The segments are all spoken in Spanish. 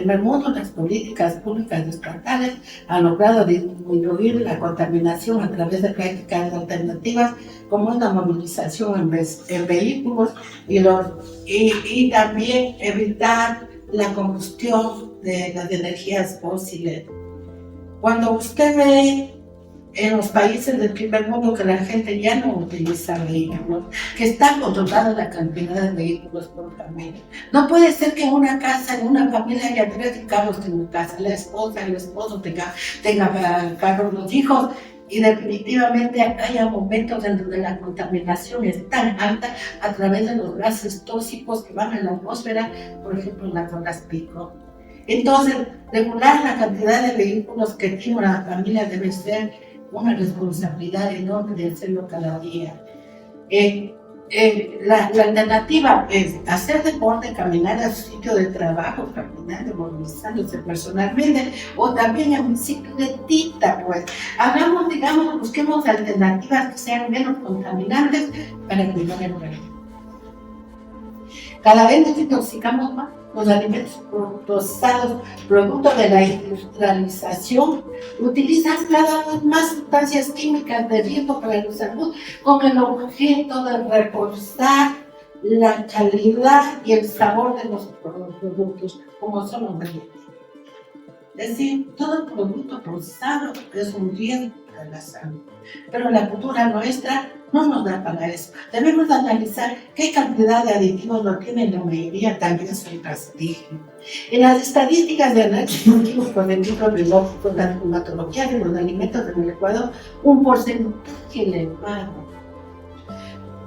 primer mundo, las políticas públicas estatales han logrado disminuir la contaminación a través de prácticas alternativas, como la movilización en vehículos y también evitar la combustión de las energías fósiles. Cuando usted ve en los países del primer mundo que la gente ya no utiliza vehículos, que está controlada la cantidad de vehículos por familia. No puede ser que en una casa, en una familia haya 3 carros en una casa, la esposa, el esposo tenga carros, los hijos, y definitivamente haya momentos en donde la contaminación es tan alta a través de los gases tóxicos que van a la atmósfera, por ejemplo, en las horas pico. Entonces, regular la cantidad de vehículos que tiene una familia debe ser una responsabilidad enorme de hacerlo cada día. La alternativa es hacer deporte, caminar a su sitio de trabajo, caminar, movilizándose personalmente, o también en bicicletita, pues. Hagamos, digamos, busquemos alternativas que sean menos contaminantes para cuidar el planeta. Cada vez nos intoxicamos más. Los alimentos procesados, producto de la industrialización, utilizan cada vez más sustancias químicas de riesgo para la salud con el objeto de reforzar la calidad y el sabor de los productos, como son los alimentos. Es decir, todo producto procesado es un riesgo para la salud. Pero la cultura nuestra no nos da para eso. Debemos analizar qué cantidad de aditivos lo tienen la mayoría, también son cancerígenos. En las estadísticas de análisis con el libro biológico de la climatología de los alimentos del Ecuador, un porcentaje elevado.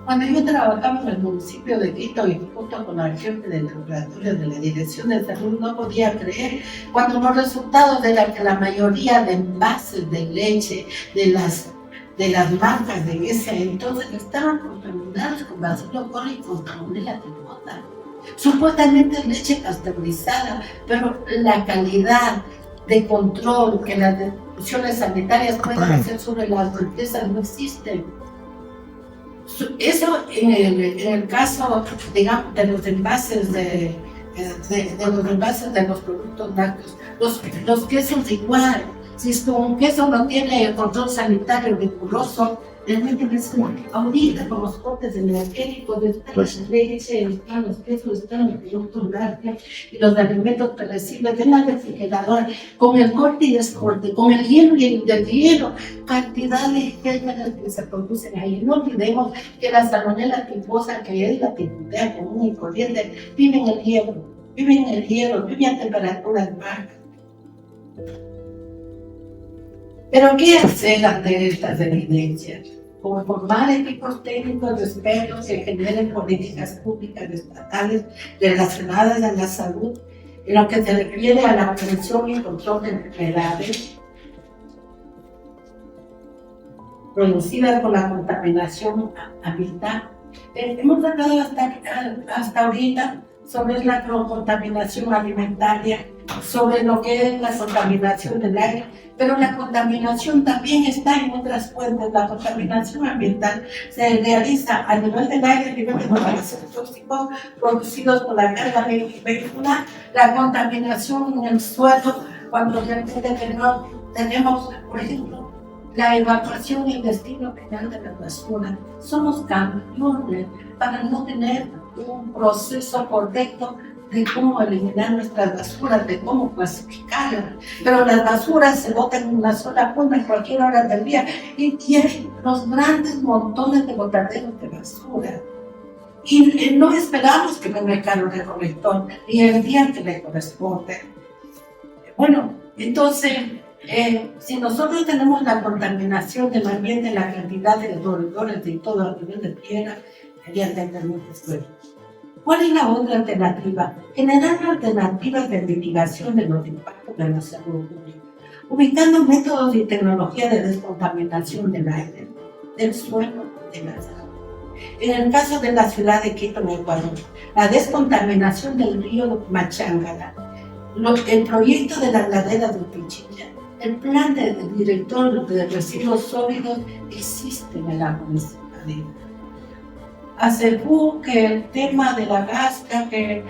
Cuando yo trabajaba en el municipio de Quito y junto con la jefe del laboratorio de la Dirección de Salud, no podía creer cuando los resultados de la mayoría de envases de leche de las marcas de ese entonces estaban contaminados con bacilo coli y con salmonela typhus. Supuestamente leche pasteurizada, pero la calidad de control que las instituciones sanitarias pueden hacer sobre las empresas no existe. Eso en el caso, digamos, de los envases de los productos lácteos, los quesos igual. Si un queso no tiene control sanitario riguroso, realmente es como ahorita con los cortes energéticos, las leche, están los quesos, están los productos lácteos y los alimentos perecibles en la refrigeradora, con el corte y descorte, con el hielo y el deshielo, cantidad de gérmenes que se producen ahí. No olvidemos que la salmonela tifosa, que es la tifidea común y corriente, vive en el hielo, vive a temperaturas bajas. Pero ¿qué hacer ante estas evidencias? Como formar equipos técnicos de expertos que generen políticas públicas estatales relacionadas a la salud en lo que se refiere a la prevención y control de enfermedades producidas por la contaminación ambiental. Hemos hablado hasta ahorita sobre la contaminación alimentaria, sobre lo que es la contaminación del aire, pero la contaminación también está en otras fuentes. La contaminación ambiental se realiza a nivel del aire, a nivel de los gases tóxicos producidos por la carga vehicular, la contaminación en el suelo, cuando realmente tenemos, por ejemplo, la evacuación y el destino final de las basuras. Somos campeones para no tener un proceso correcto de cómo eliminar nuestras basuras, de cómo clasificarlas. Pero las basuras se botan en una sola punta en cualquier hora del día y tienen los grandes montones de botaderos de basura. Y no esperamos que venga el carro recolector ni el día que le corresponde. Bueno, entonces, si nosotros tenemos la contaminación del ambiente, la cantidad de roedores y todo a nivel de tierra, sería realmente fuerte. ¿Cuál es la otra alternativa? Generar alternativas de mitigación de los impactos de la salud pública, ubicando métodos y tecnologías de descontaminación del aire, del suelo, de la salud. En el caso de la ciudad de Quito, en Ecuador, la descontaminación del río Machangala, el proyecto de la ladera de Pichincha, el plan del director de residuos sólidos existe en la municipalidad. Aseguro que el tema de la gasca, que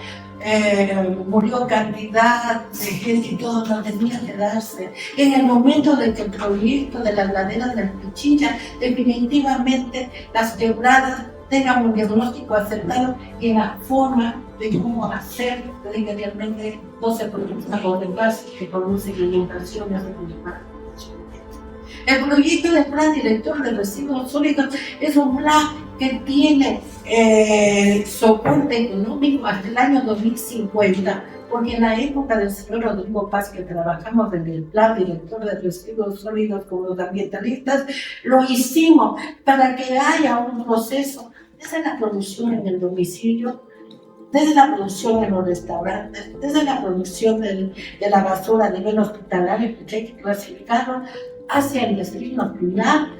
murió cantidad de gente y todo no tenía que darse. En el momento de que el proyecto de las laderas del Pichincha, definitivamente las quebradas tengan un diagnóstico acertado y la forma de cómo hacer de que realmente no se produzca los demás que producen inundaciones de cultivar. El proyecto del Plan Director de Residuos Sólidos es un plan que tiene soporte económico hasta el año 2050, porque en la época del señor Rodrigo Paz, que trabajamos en el Plan Director de Residuos Sólidos con los ambientalistas, lo hicimos para que haya un proceso desde la producción en el domicilio, desde la producción en los restaurantes, desde la producción de la basura a nivel hospitalario, que hay que clasificarlo, hacia el destino final,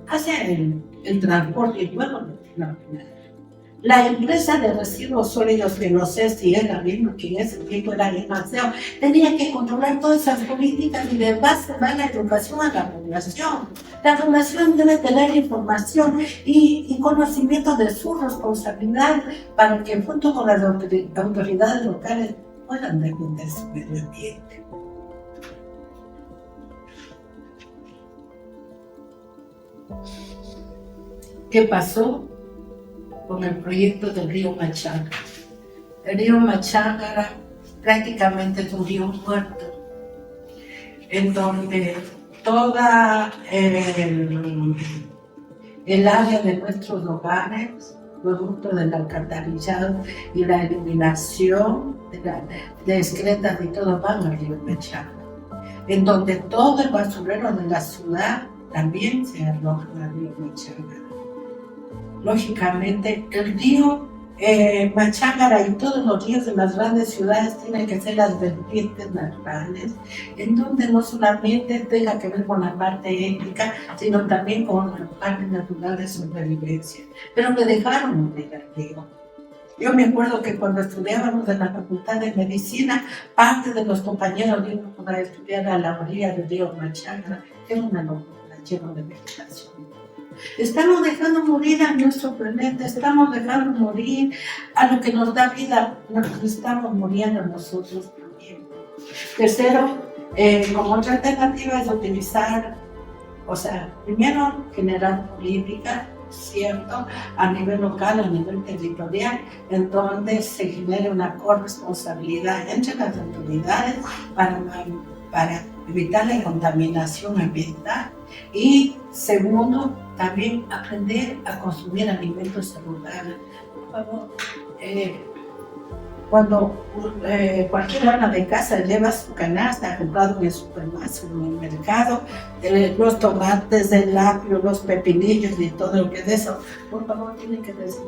hacia el transporte y luego el destino final. La empresa de residuos sólidos, que no sé si es la misma que en ese tiempo era el Maceo, tenía que controlar todas esas políticas y de base va la educación a la población. La población debe tener información y conocimiento de su responsabilidad para que junto con las autoridades locales puedan defender su medio ambiente. ¿Qué pasó con el proyecto del río Machángara? El río Machángara prácticamente es un río muerto, en donde toda el área de nuestros hogares, producto del alcantarillado y la eliminación de excretas y todo, van al río Machángara, en donde todo el basurero de la ciudad también se arroja al río Machángara. Lógicamente, el río Machángara y todos los ríos de las grandes ciudades tienen que ser las vertientes naturales, en donde no solamente tenga que ver con la parte ética, sino también con la parte natural de sobrevivencia. Pero me dejaron morir al río. Yo me acuerdo que cuando estudiábamos en la Facultad de Medicina, parte de los compañeros íbamos a estudiar a la orilla del río Machángara, que era una locura, lleno de vegetación. Estamos dejando morir a nuestro planeta, estamos dejando morir a lo que nos da vida, nos estamos muriendo nosotros también. Tercero, como otra alternativa es utilizar, primero generar política, ¿cierto?, a nivel local, a nivel territorial, en donde se genere una corresponsabilidad entre las autoridades para evitar la contaminación ambiental. Y segundo, también aprender a consumir alimentos saludables. Por favor, cuando cualquier ama de casa lleva su canasta comprado en el supermercado, los tomates, el apio, los pepinillos y todo lo que es eso, por favor, tienen que decir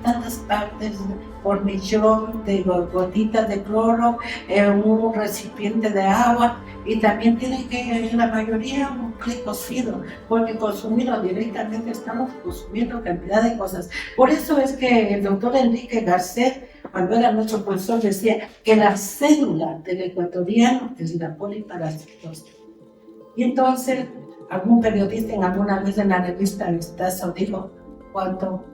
tantas partes por millón de gotitas de cloro en un recipiente de agua, y también tiene que, en la mayoría, un precocido, porque consumirlo directamente estamos consumiendo cantidad de cosas. Por eso es que el doctor Enrique Garcet, cuando era nuestro profesor, decía que la cédula del ecuatoriano es la poliparasitosis. Y entonces, algún periodista en alguna vez en la revista Vistazo dijo, cuando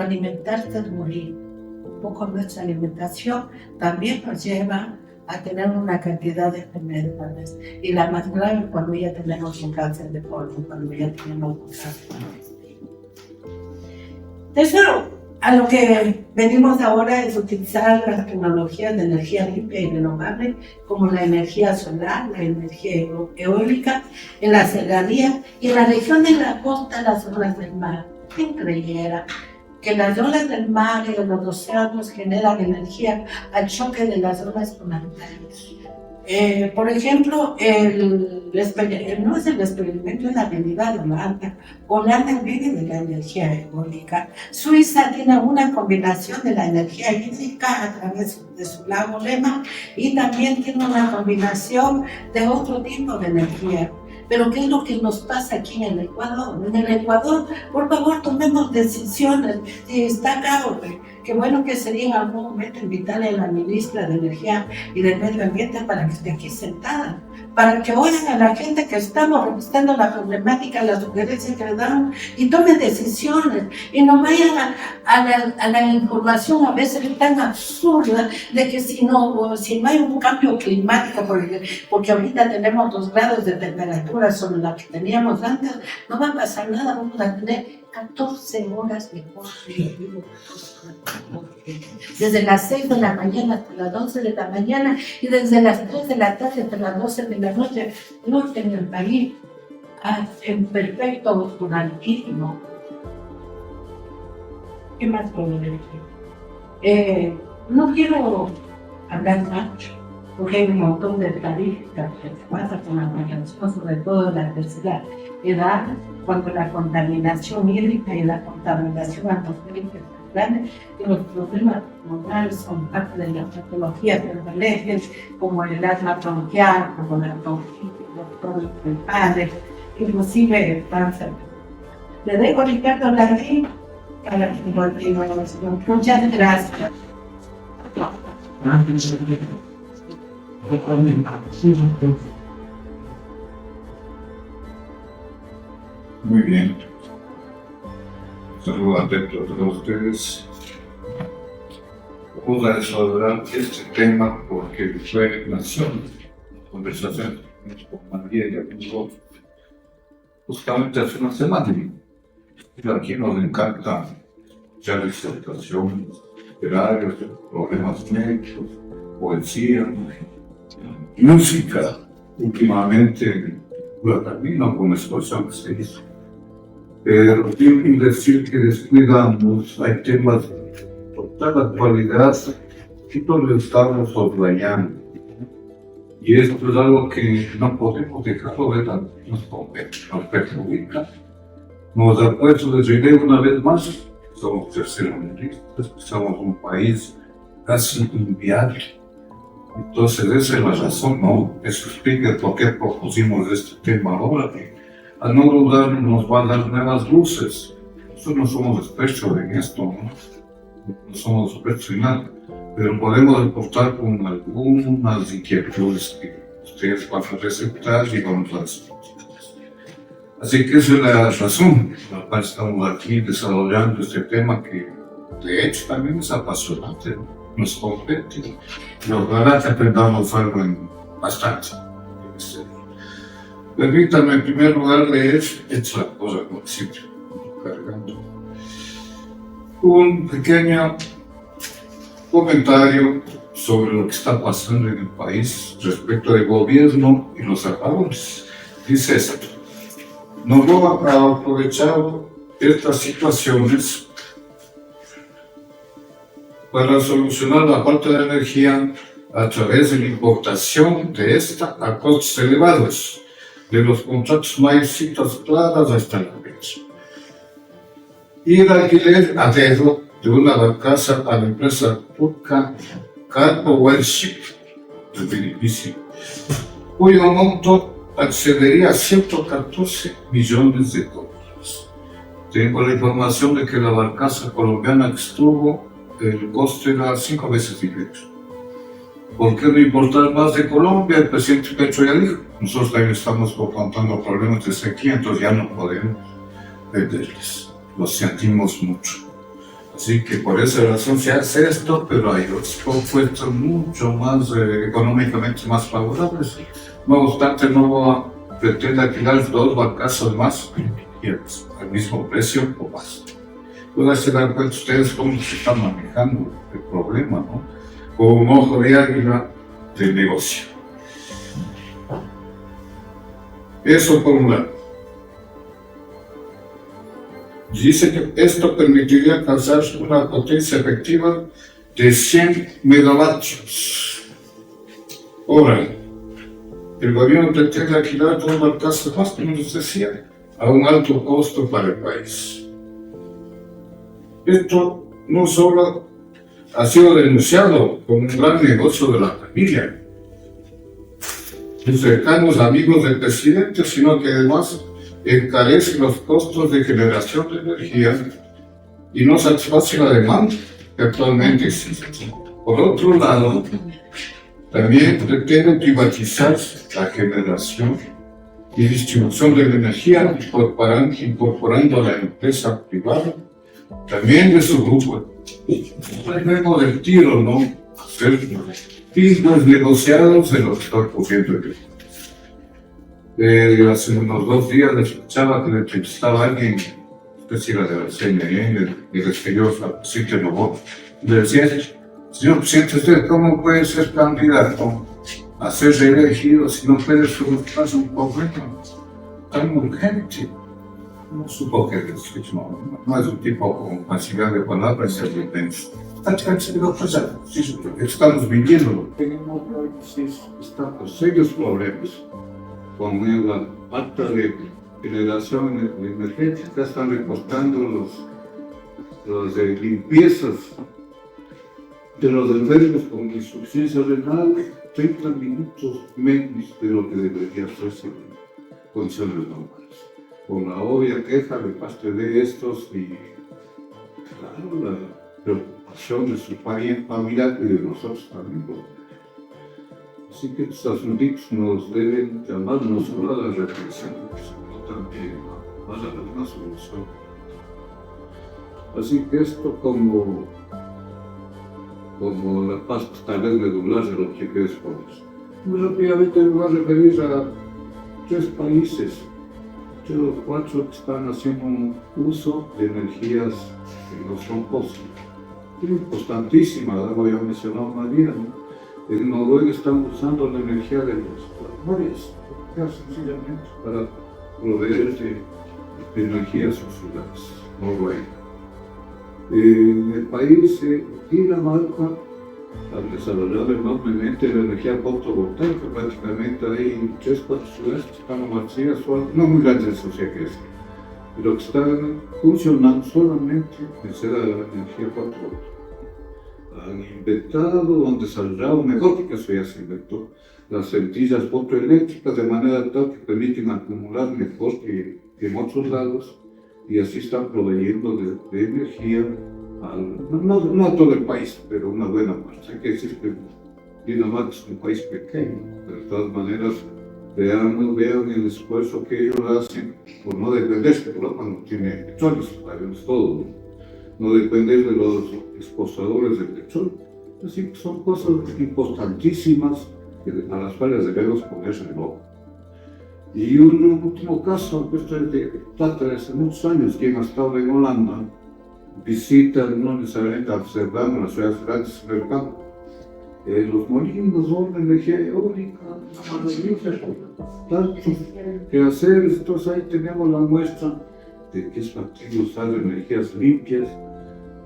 alimentarse es morir, un poco nuestra alimentación también nos lleva a tener una cantidad de enfermedades, y la más grave cuando ya tenemos un cáncer de colon, cuando ya tenemos un cáncer de intestino. Tercero, a lo que venimos ahora es utilizar las tecnologías de energía limpia y renovable, como la energía solar, la energía eólica, en la serranía y en la región de la costa, las olas del mar. ¿Quién creyera que las olas del mar y de los océanos generan energía al choque de las olas con las playas? Por ejemplo, no es el experimento, es la realidad de Holanda. Holanda vive de la energía eólica. Suiza tiene una combinación de la energía hídrica a través de su lago Lema, y también tiene una combinación de otro tipo de energía. Pero ¿qué es lo que nos pasa aquí en el Ecuador? En el Ecuador, por favor, tomemos decisiones. Si está claro qué bueno que sería en algún momento invitarle a la ministra de Energía y del Medio Ambiente para que esté aquí sentada, para que oigan a la gente que estamos revisando la problemática, las sugerencias que le dan y tomen decisiones y no vayan a la información a veces tan absurda de que si no hay un cambio climático, porque ahorita tenemos 2 grados de temperatura sobre la que teníamos antes, no va a pasar nada, vamos a tener 14 horas de corte, desde las 6 de la mañana hasta las 12 de la mañana y desde las 3 de la tarde hasta las 12 de la noche, norte en el país, en perfecto oscurantismo. ¿Qué más puedo decir? No quiero hablar mucho, porque hay un montón de estadísticas que se pasa con la población, sobre todo la tercera edad, cuando la contaminación hídrica y la contaminación atmosférica es grande, y los problemas pulmonares son parte de las patologías de los alergias, como el asma bronquial, como la bronquitis, los problemas pulmonares, inclusive el cáncer. Le dejo a Ricardo Larrín para que continuemos. Muchas gracias. Muy bien. Saludos a todos ustedes. Vamos a desarrollar este tema porque fue nación, conversación con María y amigo, justamente hace una semana. Y aquí nos encanta ya disertaciones, literarios, problemas médicos, poesía, música. Últimamente la termino con exposición que se hizo. Pero tengo que decir que descuidamos, hay temas de total actualidad que todos estamos soslayando. Y esto es algo que no podemos dejarlo de lado, nos perjudica. Nos ha puesto de relieve una vez más, somos tercermundistas, somos un país casi inviable. Entonces esa es la razón, ¿no? Eso explica por qué propusimos este tema ahora. A no dudar nos va a dar nuevas luces. Nosotros no somos expertos en esto, no somos expertos en nada, pero podemos aportar con algunas inquietudes que ustedes van a receptar y vamos a discutir. Así que esa es la razón por la cual estamos aquí desarrollando este tema que de hecho también es apasionante, nos compete. Y ojalá que aprendamos algo bastante. Permítanme en primer lugar leer esta cosa como siempre, cargando un pequeño comentario sobre lo que está pasando en el país respecto del gobierno y los apagones. Dice esto: no ha aprovechado estas situaciones para solucionar la falta de energía a través de la importación de esta a costos elevados, de los contratos mayorcitos claros hasta la fecha. Y el alquiler a dedo de una casa a la empresa turca Cargo Worship de Filipinas, cuyo monto accedería a 114 millones de dólares. Tengo la información de que la barcaza colombiana que estuvo, el coste era 5 veces dinero. ¿Por qué no importar más de Colombia? El presidente Petro ya dijo, nosotros también estamos confrontando problemas de sequía, entonces ya no podemos venderles, lo sentimos mucho. Así que por esa razón se hace esto, pero hay otros propuestas mucho más económicamente más favorables. No obstante, no pretende alquilar 2 barcazas más al mismo precio o más. Pues se dan cuenta ustedes cómo se está manejando el problema, ¿no? Con un ojo de águila del negocio. Eso por un lado. Dice que esto permitiría alcanzar una potencia efectiva de 100 megavatios. Ahora, el gobierno pretende alquilar 2 barcazas más, como les decía, a un alto costo para el país. Esto no solo ha sido denunciado como un gran negocio de la familia, los cercanos amigos del presidente, sino que además encarece los costos de generación de energía y no satisface la demanda que actualmente existe. Por otro lado, también pretende privatizar la generación y distribución de la energía, incorporando a la empresa privada también de su grupo. Luego del tiro, ¿no? Hacer mismos negociados de lo que está ocurriendo. Hace unos 2 días le escuchaba que le entrevistaba a alguien, especie de la CNN, y le escribió a Presidente Novoa. Le decía, señor presidente, ¿usted cómo puede ser candidato a ser reelegido si no puede solucionar un problema tan urgente? No supo que no es un tipo con facilidad de palabras y de intenso. Estamos viviendo. Tenemos serios problemas con la falta de generación energética. Están recortando los limpiezas de los enfermos con insuficiencia renal 30 minutos menos de lo que debería hacerse en condiciones normales. Con la obvia queja de parte de estos y claro, la preocupación de su familia y de nosotros también. Así que estos asuntos nos deben llamar no solo a la reflexión, sino también a una solución. Así que esto como la parte tal vez medular de los cheques pobres. Muy rápidamente me voy a referir a 3 países, de los 4 que están haciendo un uso de energías que no son fósiles. Es importantísima, la voy a mencionar María, ¿no? En Noruega están usando la energía de los mares, sencillamente para proveer de energías fósiles. Noruega. En el país Dinamarca, al desarrollar enormemente la energía fotovoltaica, prácticamente hay 3-4 ciudades que están vacías, no muy grandes, o sea que es, pero que están funcionando solamente en ser la energía fotovoltaica. Han inventado, han desarrollado, mejor porque eso ya se inventó, las centrillas fotoeléctricas de manera tal que permiten acumular mejor que en otros lados y así están proveyendo de energía no a todo el país, pero una buena parte. Hay que decir que Dinamarca es un país pequeño, pero de todas maneras vean el esfuerzo que ellos hacen por no depender, que Europa no tiene petróleo, sabemos todo, no depender de los exportadores del petróleo. Así que son cosas importantísimas a las cuales debemos ponerse en ojo. Y un último caso, que esto es de trata de hace muchos años, quien ha estado en Holanda, visita no necesariamente observando las ciudades grandes en el campo. Los molinos son de energía eólica, tanto que hacer, entonces ahí tenemos la muestra de que es factible usar energías limpias,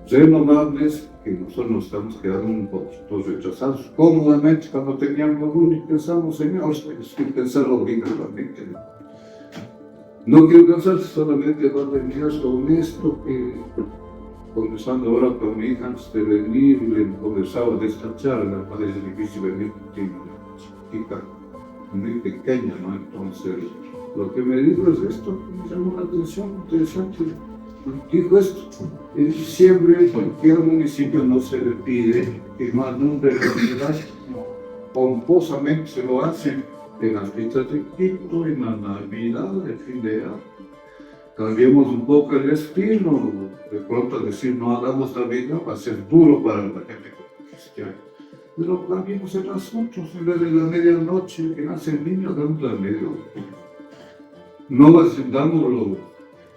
renovables, que nosotros nos estamos quedando un poquito retrasados. Cómodamente, cuando teníamos uno y pensamos, señor, es que pensar obligadamente. No quiero cansarse solamente de terminar con esto, que conversando ahora con mi hija antes de venir, le conversaba de esta charla, parece difícil venir contigo, chiquita, muy pequeña, ¿no? Entonces, lo que me dijo es esto, que me llamó la atención, interesante. Dijo esto, en diciembre en cualquier municipio no se le pide que más nombre de la ciudad, pomposamente se lo hacen en las fiestas de Quito, en la Navidad, el fin de año. Cambiemos un poco el estilo, de pronto decir no hagamos Navidad va a ser duro para la gente cristiana. Pero cambiemos el asunto, en vez de la medianoche que nace el niño, damos la medianoche. No encendamos los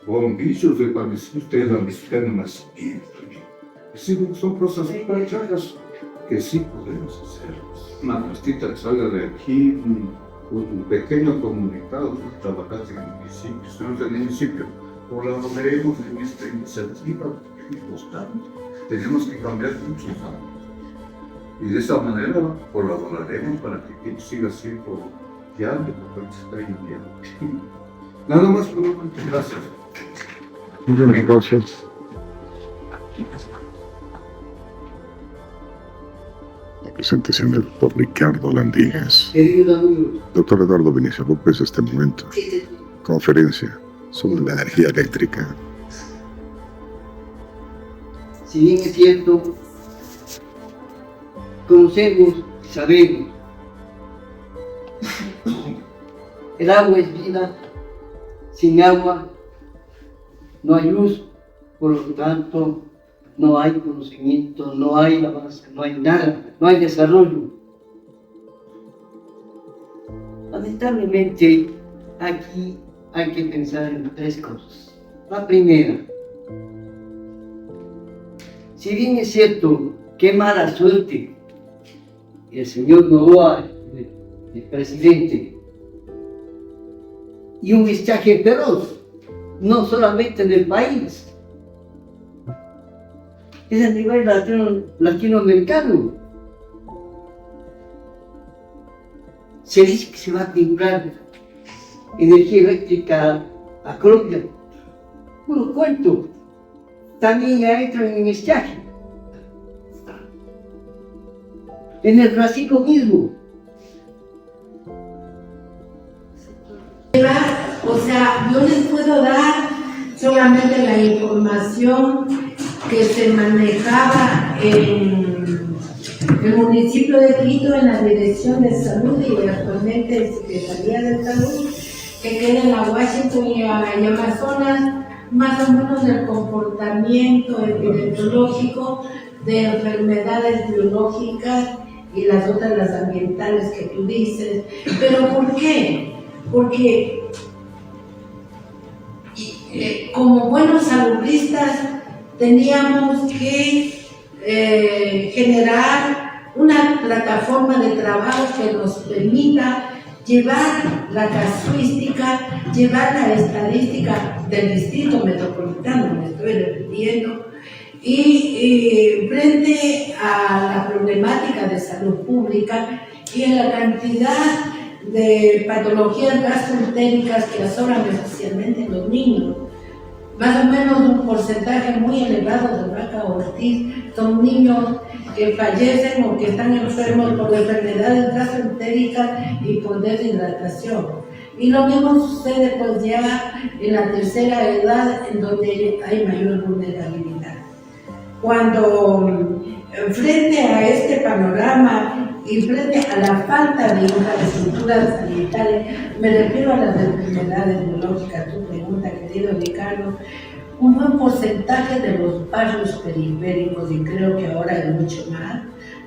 bombillos de cuando ustedes la visitan nacimiento. Son cosas prácticas que sí podemos hacer. Una pastita que salga de aquí, un pequeño comunicado, trabajar en el municipio, estamos en el municipio, colaboraremos en esta iniciativa importante. Tenemos que cambiar muchos años. Y de esa manera colaboraremos para que esto siga siendo viable, porque está inviable. Nada más por lo tanto, gracias. Muchas gracias. La presentación del doctor Ricardo Landines. Doctor Eduardo Vinicio López, este momento. Conferencia sobre la energía eléctrica. si bien es cierto, conocemos, sabemos, el agua es vida, sin agua no hay luz, por lo tanto no hay conocimiento, no hay avance, no hay nada, no hay desarrollo. Lamentablemente, aquí hay que pensar en 3 cosas. La primera, si bien es cierto, qué mala suerte el señor Noboa, el presidente, y un estiaje feroz, no solamente en el país, es a nivel latinoamericano. Se dice que se va a comprar energía eléctrica a Colombia. Bueno, ¿cuánto? También ya entra en estiaje. En el Brasil lo mismo. O sea, yo les puedo dar solamente la información que se manejaba en el municipio de Quito, en la Dirección de Salud y actualmente Secretaría de Salud, que queda en la Washington y Amazonas, más o menos del comportamiento epidemiológico de enfermedades biológicas y las otras, las ambientales que tú dices. ¿Pero por qué? Porque como buenos saludistas teníamos que generar una plataforma de trabajo que nos permita llevar la casuística, llevar la estadística del distrito metropolitano, me estoy refiriendo, y frente a la problemática de salud pública y en la cantidad de patologías gastroentéricas que asolan especialmente en los niños. Más o menos un porcentaje muy elevado de Vaca Ortiz son niños que fallecen o que están enfermos por enfermedades gastroentéricas y por deshidratación. Y lo mismo sucede pues ya en la tercera edad, en donde hay mayor vulnerabilidad. Cuando frente a este panorama y frente a la falta de infraestructuras sanitarias, me refiero a las enfermedades biológicas, tu pregunta, querido Ricardo, un buen porcentaje de los barrios periféricos, y creo que ahora es mucho más,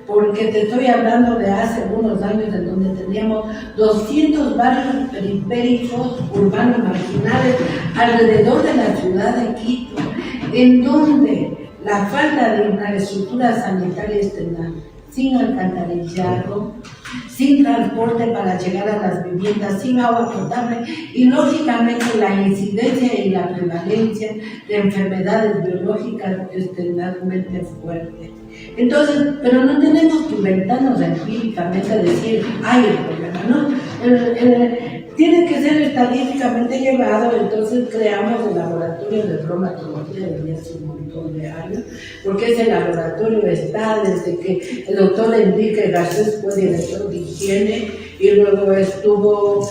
porque te estoy hablando de hace algunos años en donde teníamos 200 barrios periféricos urbanos marginales alrededor de la ciudad de Quito, en donde la falta de infraestructura sanitaria externa, sin alcantarillado, sin transporte para llegar a las viviendas, sin agua potable y lógicamente la incidencia y la prevalencia de enfermedades biológicas externamente fuertes. Entonces, pero no tenemos que inventarnos empíricamente a decir, hay el problema, ¿no? Tiene que ser estadísticamente llevado, entonces creamos el laboratorio de bromatología desde hace un montón de años, porque ese laboratorio está desde que el doctor Enrique Garcés fue director de higiene y luego estuvo,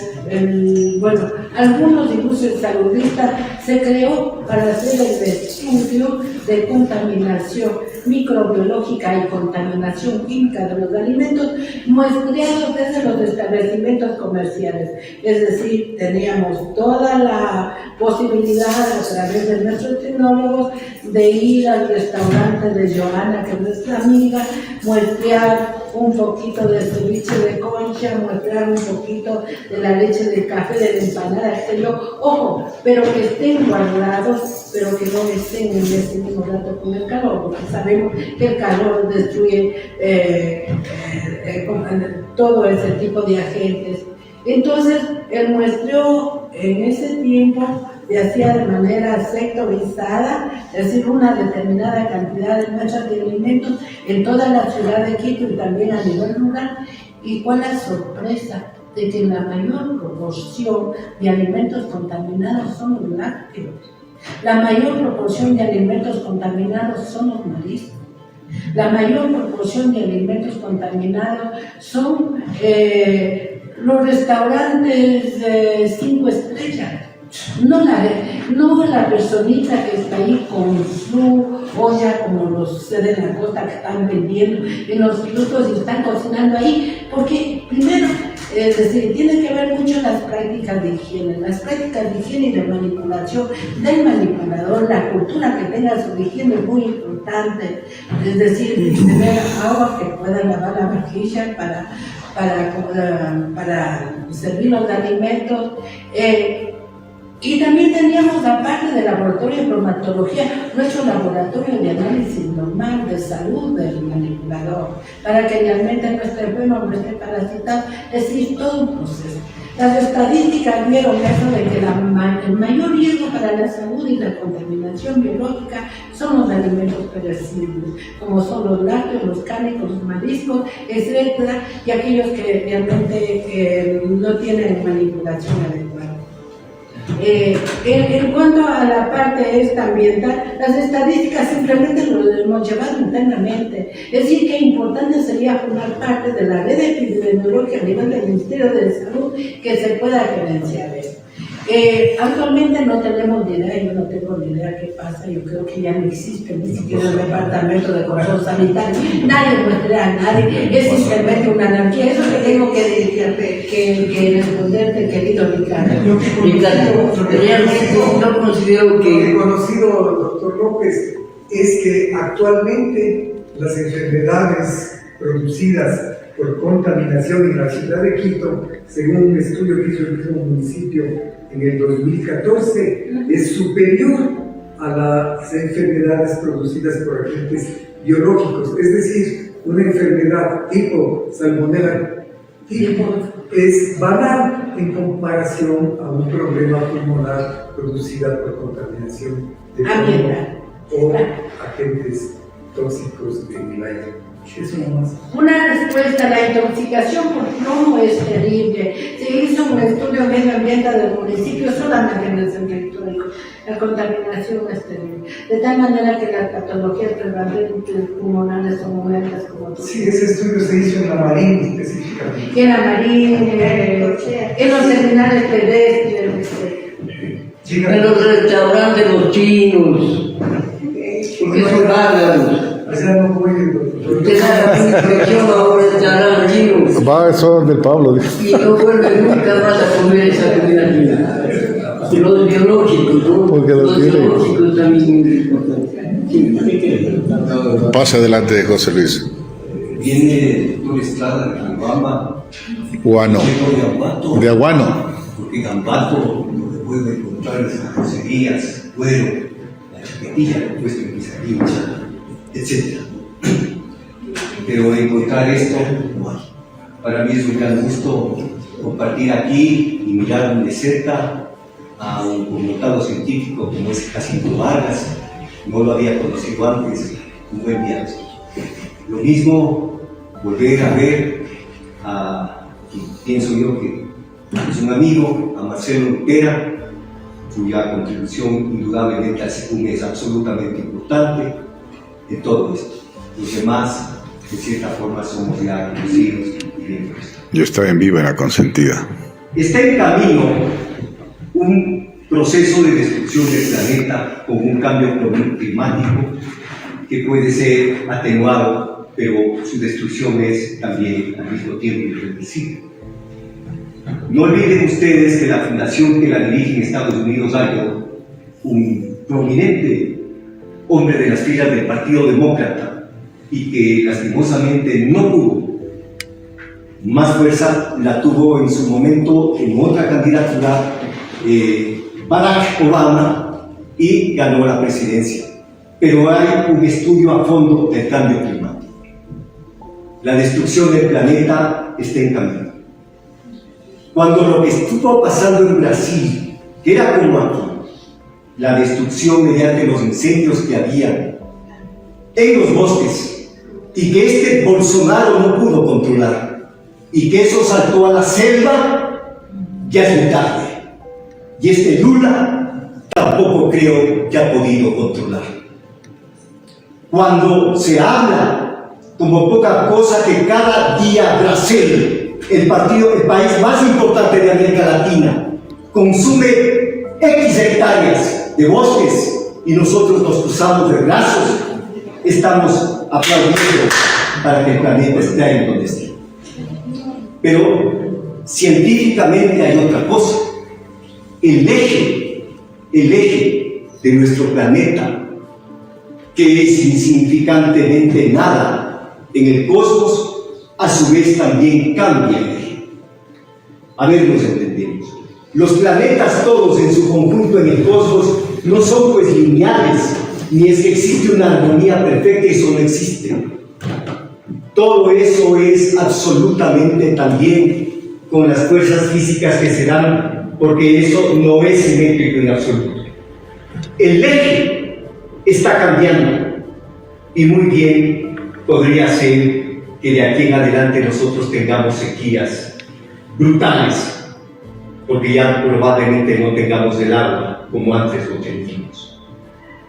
algunos incluso el saludista se creó para hacer el estudio de contaminación microbiológica y contaminación química de los alimentos muestreados desde los establecimientos comerciales. Es decir, teníamos toda la posibilidad a través de nuestros tecnólogos de ir al restaurante de Joana, que es nuestra amiga, muestrear un poquito de ceviche de concha, muestrear un poquito de la leche de café, de la empanada, ojo, pero que estén guardados, pero que no estén en ese mismo rato con el calor, porque sabemos que el calor destruye todo ese tipo de agentes. Entonces, el muestreo en ese tiempo se hacía de manera sectorizada, es decir, una determinada cantidad de muestras de alimentos en toda la ciudad de Quito y también a nivel rural. ¿Y cuál es la sorpresa? De que la mayor proporción de alimentos contaminados son los lácteos. La mayor proporción de alimentos contaminados son los mariscos. La mayor proporción de alimentos contaminados son los restaurantes 5 estrellas. No la personita que está ahí con su olla, como lo sucede en la costa, que están vendiendo en los frutos y están cocinando ahí, porque primero, es decir, tiene que ver mucho las prácticas de higiene y de manipulación del manipulador, la cultura que tenga sobre higiene es muy importante, es decir, tener agua que pueda lavar la vajilla para servir los alimentos. Y también teníamos, aparte del laboratorio de bromatología, nuestro laboratorio de análisis normal de salud del manipulador, para que realmente no esté bueno, no esté parasitado, es decir, todo un proceso. Las estadísticas vieron eso de que el mayor riesgo para la salud y la contaminación biológica son los alimentos perecibles, como son los lácteos, los cárnicos, los mariscos, etcétera, y aquellos que realmente no tienen manipulación adecuada. En cuanto a la parte esta ambiental, las estadísticas simplemente lo hemos llevado internamente. Es decir, que importante sería formar parte de la red epidemiológica a nivel del Ministerio de Salud que se pueda gerenciar esto. Actualmente no tenemos ni idea, yo no tengo ni idea qué pasa, yo creo que ya no existe ni siquiera el departamento de control sanitario, nadie muestra a nadie, es simplemente una anarquía. Eso que tengo que responderte, querido Ricardo. Ricardo, realmente no considero que... Lo conocido, doctor López, es que actualmente las enfermedades producidas por contaminación en la ciudad de Quito, según un estudio que hizo el mismo municipio en el 2014, es superior a las enfermedades producidas por agentes biológicos. Es decir, una enfermedad tipo salmonella es banal en comparación a un problema pulmonar producida por contaminación de pulmón o agentes tóxicos en el aire. Eso nomás. Una respuesta a la intoxicación por plomo es terrible. Se hizo un estudio medioambiental del municipio solamente en el centro histórico. La contaminación es terrible. De tal manera que las patologías pulmonares son muy altas como tú. Sí, ese estudio se hizo en la Marín específicamente. En la Marín, en los seminarios pedestres. En los restaurantes los chinos, porque son bárbaros. Allá no puede, doctor. Usted haga una inscripción a un restaurante chino Va, eso es del Pablo, dice. y no vuelve nunca más a comer esa comida china. Y los biológicos, ¿no? Porque los biológicos también es muy importante. Sí. Pasa adelante de José Luis. Viene por Estrada de Gambama, Guano. de Aguato, De Aguano. porque Gambato lo que puede encontrar es las groserías, cuero, la chaquetilla que puesto en pizarrincha, etc. Pero encontrar esto no hay. Para mí es un gran gusto compartir aquí y mirar de cerca a un connotado científico como es Jacinto Vargas. No lo había conocido antes, un buen viaje. Lo mismo, volver a ver a quien pienso yo que es un amigo, a Marcelo Lupera, cuya contribución indudablemente al SECUM es absolutamente importante en todo esto. Los demás, de cierta forma, somos ya conocidos y bien puestos. Yo estaba en Viva en la Consentida. Está en camino un proceso de destrucción del planeta con un cambio climático que puede ser atenuado, pero su destrucción es también al mismo tiempo irreversible. No olviden ustedes que la fundación que la dirige en Estados Unidos hay un prominente hombre de las filas del Partido Demócrata y que lastimosamente no pudo. Más fuerza la tuvo en su momento en otra candidatura Barack Obama y ganó la presidencia. Pero hay un estudio a fondo del cambio climático. La destrucción del planeta está en camino. Cuando lo que estuvo pasando en Brasil, que era como aquí, la destrucción mediante los incendios que había en los bosques y que este Bolsonaro no pudo controlar y que eso saltó a la selva, ya es muy tarde. Y este Lula tampoco creo que ha podido controlar. Cuando se habla como poca cosa que cada día Brasil, el país más importante de América Latina, consume X hectáreas de bosques y nosotros nos cruzamos de brazos, estamos aplaudiendo para que el planeta esté ahí donde esté. Pero científicamente hay otra cosa. El eje de nuestro planeta, que es insignificantemente nada en el cosmos, a su vez también cambia el eje. A ver, nos entendemos. Los planetas todos en su conjunto en el cosmos no son pues lineales, ni es que existe una armonía perfecta, eso no existe. Todo eso es absolutamente también con las fuerzas físicas que se dan, porque eso no es simétrico en absoluto. El eje está cambiando y muy bien podría ser que de aquí en adelante nosotros tengamos sequías brutales, porque ya probablemente no tengamos el agua como antes lo teníamos.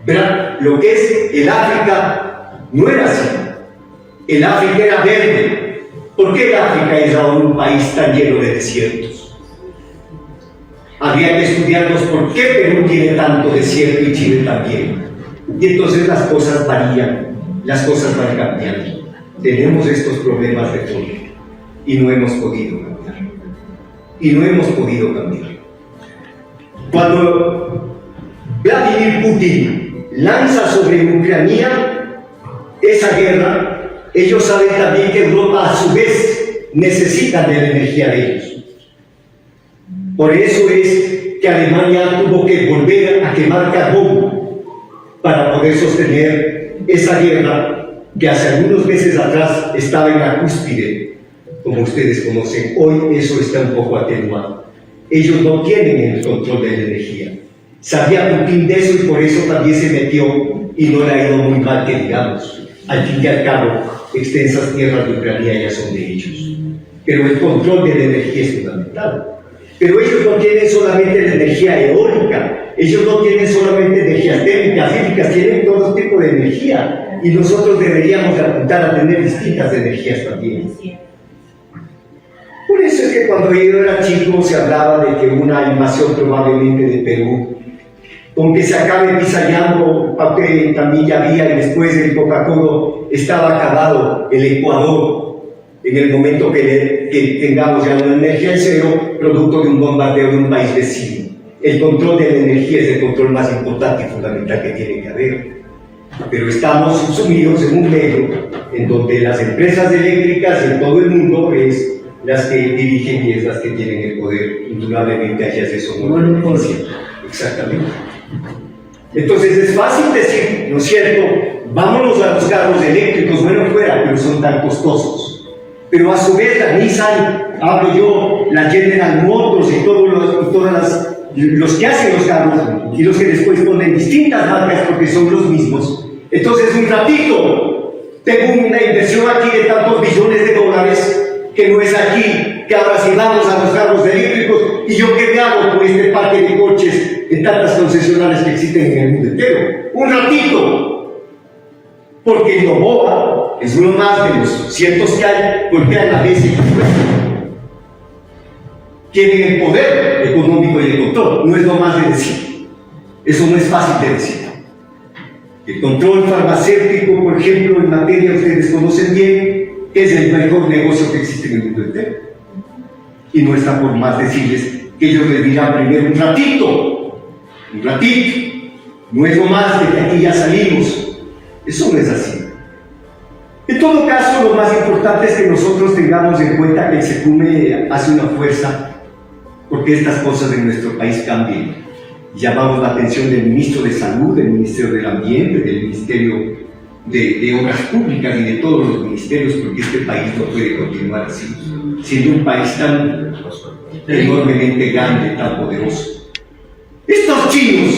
¿Verdad? Lo que es el África no era así. El África era verde. ¿Por qué el África es ahora un país tan lleno de desiertos? Habría que estudiarnos por qué Perú tiene tanto desierto y Chile también. Y entonces las cosas varían, las cosas van cambiando. Tenemos estos problemas de fondo y no hemos podido cambiar. Cuando Vladimir Putin lanza sobre Ucrania esa guerra, ellos saben también que Europa a su vez necesita de la energía de ellos. Por eso es que Alemania tuvo que volver a quemar carbón para poder sostener esa guerra que hace algunos meses atrás estaba en la cúspide, como ustedes conocen. Hoy eso está un poco atenuado. Ellos no tienen el control de la energía. Sabía Putin de eso y por eso también se metió y no le ha ido muy mal, que digamos. Al fin y al cabo, extensas tierras de Ucrania ya son de ellos. Pero el control de la energía es fundamental. Pero ellos no tienen solamente la energía eólica, ellos no tienen solamente energías térmicas, hídricas, tienen todo tipo de energía. Y nosotros deberíamos apuntar a tener distintas energías también. Por eso es que cuando yo era chico se hablaba de que una invasión probablemente de Perú, con que se acabe Pisayamo, aunque también ya había, y después el Coca-Cola estaba acabado el Ecuador, en el momento que tengamos ya una energía en cero, producto de un bombardeo de un país vecino. El control de la energía es el control más importante y fundamental que tiene que haber. Pero estamos sumidos en un medio en donde las empresas eléctricas en todo el mundo es las que dirigen y es las que tienen el poder. Indudablemente allá es eso, no es cierto. Exactamente. Entonces es fácil decir, ¿no es cierto? Vámonos a los carros eléctricos, bueno fuera, pero son tan costosos. Pero a su vez la Nissan, hablo yo, la General Motors y todas los que hacen los carros y los que después ponen distintas marcas porque son los mismos. Entonces un ratito tengo una inversión aquí de tantos billones de dólares que no es aquí, que ahora si vamos a los carros eléctricos y yo qué me hago con este parque de coches en tantas concesionarias que existen en el mundo entero. Un ratito, porque Novoa es uno más de los cientos que hay, golpean la mesa y tienen el poder económico y el control. No es lo más de decir, eso no es fácil de decir. El control farmacéutico, por ejemplo, en materia ustedes conocen bien, es el mejor negocio que existe en el mundo entero. Y no está por más decirles que ellos les dirán primero un ratito, no es lo más de que aquí ya salimos. Eso no es así. En todo caso, lo más importante es que nosotros tengamos en cuenta que el SECUME hace una fuerza porque estas cosas en nuestro país cambien. Llamamos la atención del ministro de Salud, del Ministerio del Ambiente, del Ministerio de Obras Públicas y de todos los ministerios, porque este país no puede continuar así, siendo un país tan enormemente grande, tan poderoso. Estos chinos,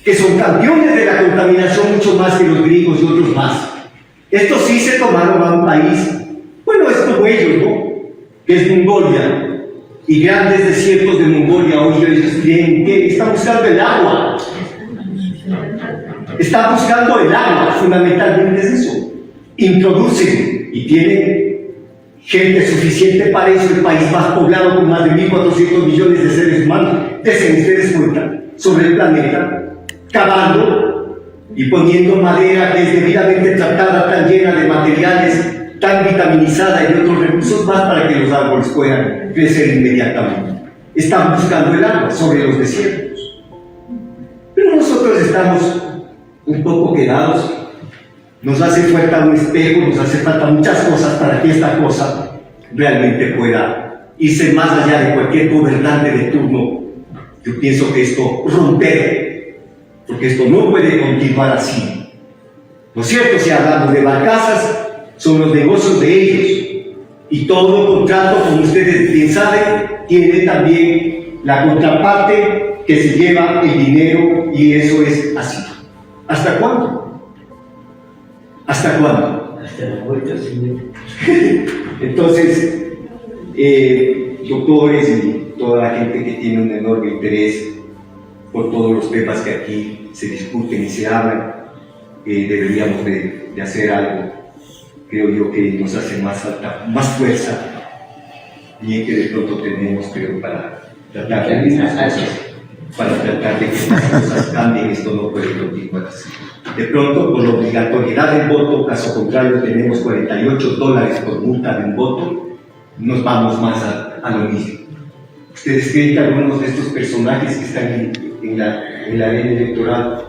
que son campeones de la contaminación mucho más que los griegos y otros más, estos sí se tomaron a un país, bueno, es como ellos, ¿no? Que es Mongolia, y grandes desiertos de Mongolia, hoy ellos creen que están buscando el agua. Están buscando el agua, fundamentalmente es eso. Introducen y tienen gente suficiente para eso, el país más poblado con más de 1.400 millones de seres humanos. Desen ustedes cuenta sobre el planeta, cavando y poniendo madera que es debidamente tratada, tan llena de materiales, tan vitaminizada y otros recursos más para que los árboles puedan crecer inmediatamente. Están buscando el agua sobre los desiertos. Pero nosotros estamos un poco quedados. Nos hace falta un espejo, nos hace falta muchas cosas para que esta cosa realmente pueda irse más allá de cualquier gobernante de turno. Yo pienso que esto romper, porque esto no puede continuar así. Lo cierto, si hablamos de barcazas, son los negocios de ellos, y todo contrato, como ustedes bien saben, tiene también la contraparte que se lleva el dinero, y eso es así. ¿Hasta cuándo? ¿Hasta cuándo? Hasta la muerte, Señor. Entonces, doctores y toda la gente que tiene un enorme interés por todos los temas que aquí se discuten y se hablan, deberíamos de hacer algo. Creo yo que nos hace más falta, más fuerza, bien que de pronto tenemos, pero para tratar de que estas cosas cambien, esto no puede continuar así. De pronto, por la obligatoriedad del voto, caso contrario, tenemos $48 por multa de un voto, nos vamos más a lo mismo. ¿Ustedes creen que algunos de estos personajes que están en la arena electoral